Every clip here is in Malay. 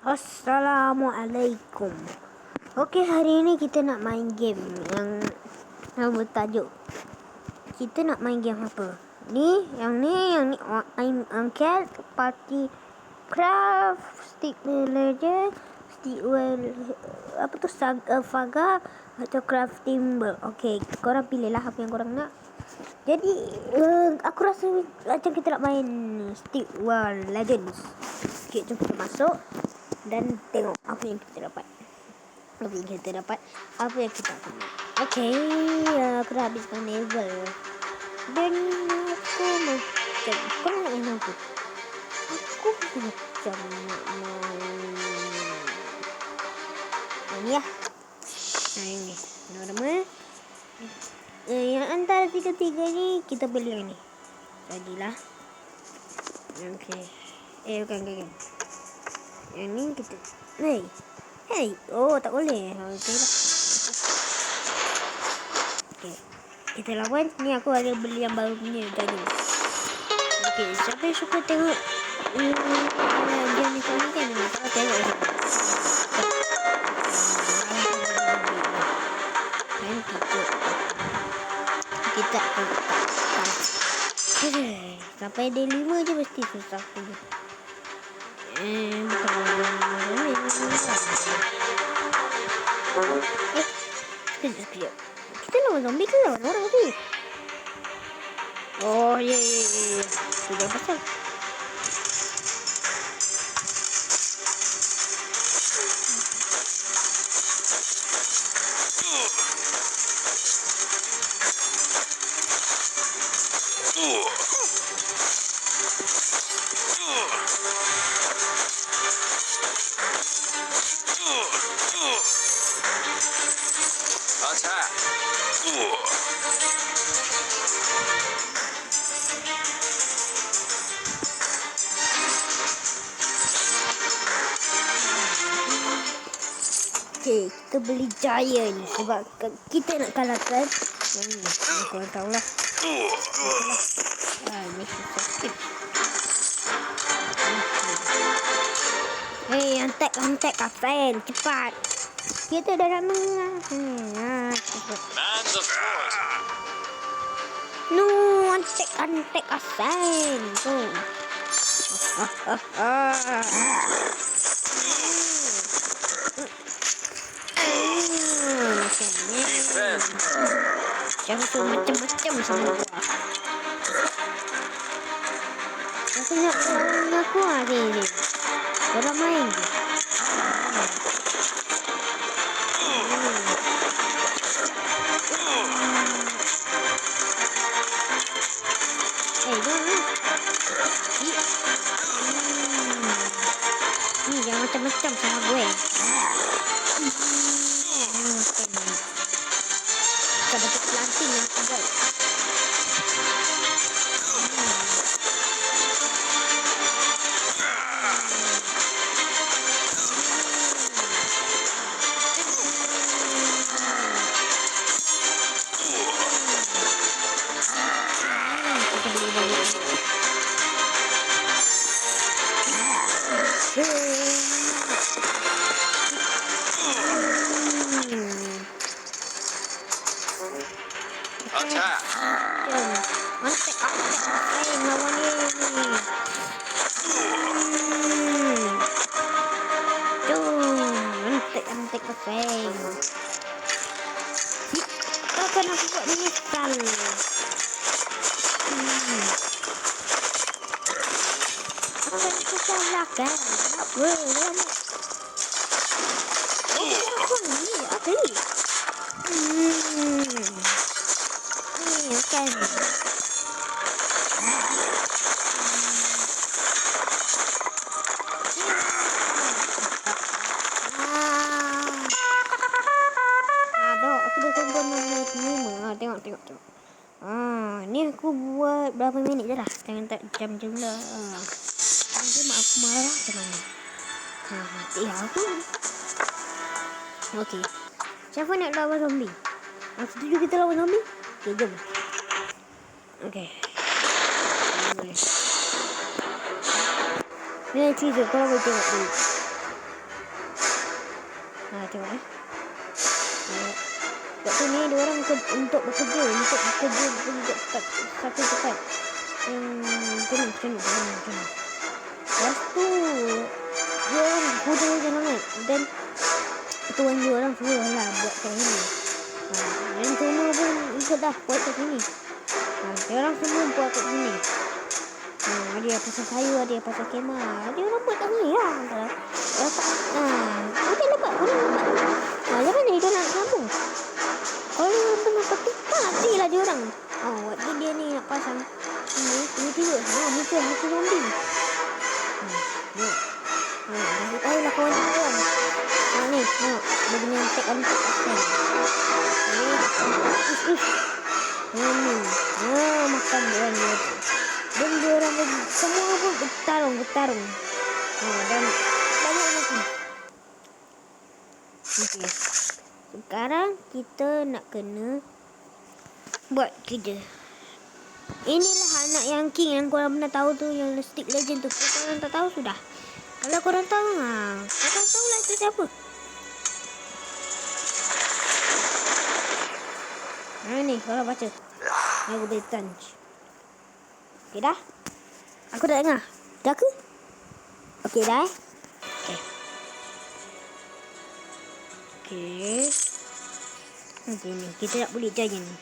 Assalamualaikum. Okey, hari ini kita nak main game yang bertajuk. Kita nak main game apa? Yang ni I'm Cat Party Craft Stick Legend Stick apa tu Saga atau Crafting World. Okey, korang pilih lah apa yang korang nak. Jadi aku rasa macam kita nak main Stick World Legends. Okay, jom kita masuk dan tengok apa yang kita dapat. Apa yang kita dapat. Okay, aku dah habiskan level. Dan aku macam kau nak main apa? Aku macam nak main ini lah. Ini normal. Yang antara tiga-tiga ni kita beli yang ni. Jadilah. Okay. Bukan. Yang ni kita. Hey. Oh, tak boleh. Okay lah. Okay. Kita lawan. Ni aku ada beli yang baru punya tadi. Okay. Siapa yang suka tengok dia ni kan? Kita tengok lah. Kita sampai day 5 je mesti susah punya. Sekejap. Kita lawan zombie ke lawan orang tadi? Oh, ya. Sudah pasal. Okay, kita beli giant sebab kita nak kalahkan korang tahulah. Ni sakit. Antek kafen cepat. Kita dah nak cepat. No, antek kafen. Go. Jangan tu macam-macam sama gua. Aku nak aku ada ni. Orang main je. Ni jangan macam-macam sama gue. Kita dapat planting yang kuat. Antek kafeng. Akan aku buat menyesal. Akan aku salahkan. Kenapa? Apa ni? Apa ni? Ni kan. Tengok. Ni aku buat berapa minit je lah. Jangan tak jam-jam lah. Nanti mak aku marah macam mana. Mati lah aku. Okey. Siapa nak lawan zombie? Setuju kita lawan zombie? Okay, jom. Okay. Boleh. Ni cerita korang boleh tengok dulu. Tengok waktu ni dia orang untuk bekerja pergi ke satu tempat jenuh. Lepas tu dia orang hujan sangat dan tuan dia orang suruh lah buat kat sini. Dan semua pun ikut dah buat kat sini. Dia orang semua buat kat sini. Ada yang pasal sayur, ada yang pasal kemah. Dia orang buat kat sini lah. Hujan lebat. Macam mana dia nak sambung? Kalau tengah petik, matilah dia orang. Waktu dia ni nak pasang ini tidur. Muka zombie. Dah tahu lah kawan-kawan. Ni, tengok. Dia punya attack on attack. Makan dia orang ni. Dan dia orang semua pun bertarung. Dan banyak lagi. Okay. Sekarang kita nak kena buat kerja. Inilah anak yang king yang korang pernah tahu tu, yang Stick Legend tu. Kalau korang tak tahu sudah. Kalau korang tahu, korang tahu lah itu siapa. Ni korang baca. Aku boleh touch. Okay dah? Aku dah dengar. Dah ke? Okay dah Okay. Ni kita nak boleh jaya ni.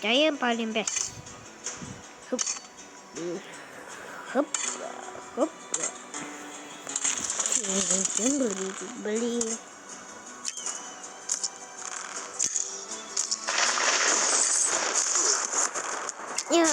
Jaya yang paling best. Hup. Okay, beli. Ya.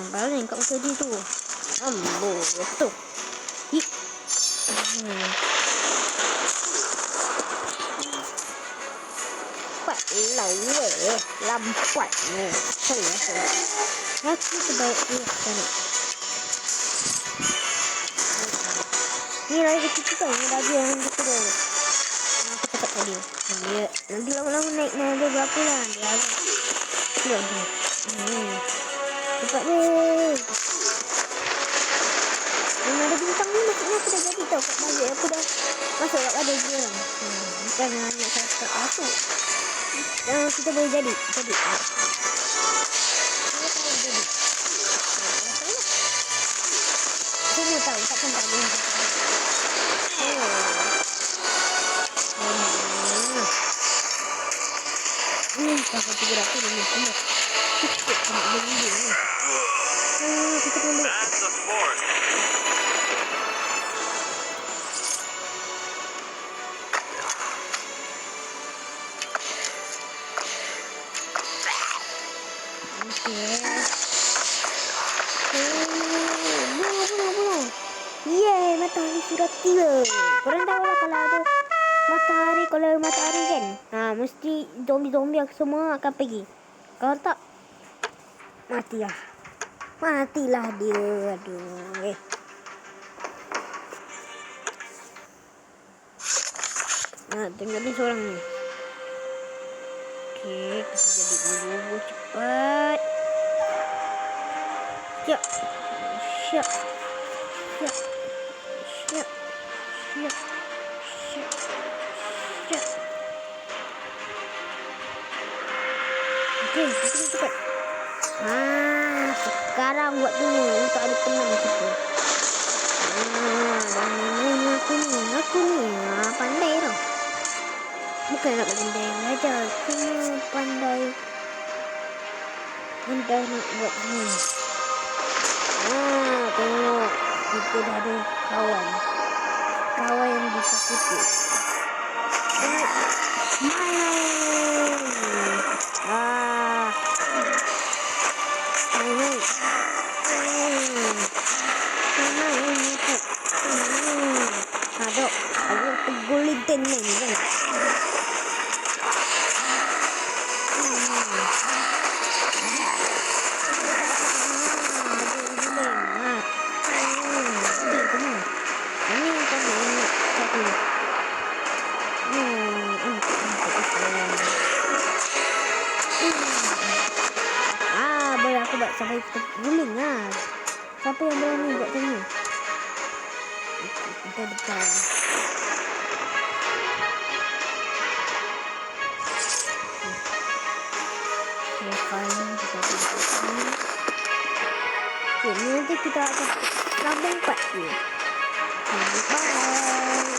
Baru kat muka dia tu. Betul. Lampat ni. Aku terbaik ni sana. Ni lagi kita ni lagi yang kita dah. Aku cakap tadi. Dia nanti lama-lama naik dia berapa lah. Dia agak. Cepat ni. Yang ada bintang ni maksudnya aku dah jadi tau kat balik. Aku dah masuk kat badan dia orang. Bukan nak cakap masuk. Kita boleh jadi. Semua tahu takkan tak boleh. Kalau tiga aku dah semua. Kita nak beli ni. Kita perlu. Matahari sudah tiba. Korang tahu lah kalau ada matahari kan, mesti zombie semua akan pergi. Kalau tak, matilah dia. Aduh. Tengok ni seorang ni. Okay, kita jadi dulu cepat. Siap. Okay, kita cepat. Sekarang buat dulu untuk ada teman kita. Aku ni pandai tau. Bukan nak pandai belajar, cuma pandai nak buat ni. Tengok, kita dah ada kawan yang bisa putih. Aku terguling tenang kan. Boleh aku buat sampai terguling lah. Siapa yang berani buat macam ni? kita depan. Okay, fine. Kita tutup ni. Okay, ni nanti kita akan sambung part 2. Okay, bye.